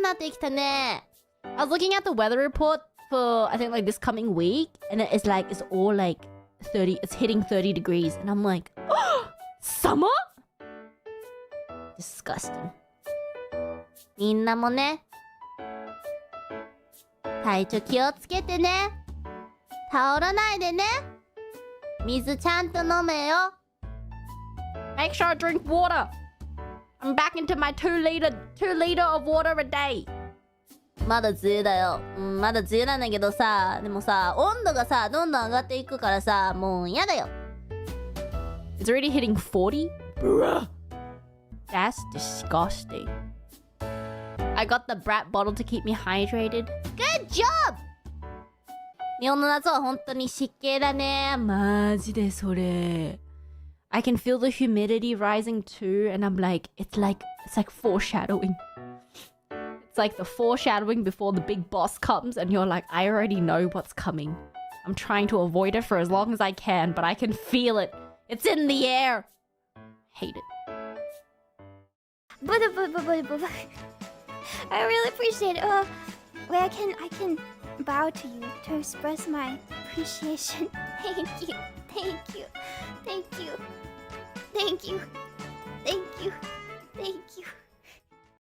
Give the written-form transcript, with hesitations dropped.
なってきたね。I was looking at the weather report for I think like this coming week, and it's like it's all like 30. It's hitting 30 degrees, and I'm like, oh, summer? Disgusting. みんなもね、体調気をつけてね。倒らないでね。水ちゃんと飲めよ。Make sure I drink water. I'm back into my 2 liter of water a day. まだ梅雨だよ。まだ梅雨なんだけどさ、でもさ、温度がさ、どんどん上がっていくからさ、もう嫌だよ。It's already hitting 40? Bruh. That's disgusting. I got the brat bottle to keep me hydrated. Good job! 日本の夏は本当に湿気だね。マジでそれ。I can feel the humidity rising too, and I'm like, it's like foreshadowing. It's like the foreshadowing before the big boss comes, and you're like, I already know what's coming. I'm trying to avoid it for as long as I can, but I can feel it. It's in the air. Hate it. But I really appreciate it. Where I can bow to you to express my appreciation. Thank you. Thank you. Thank you. Thank you. Thank you. Thank you.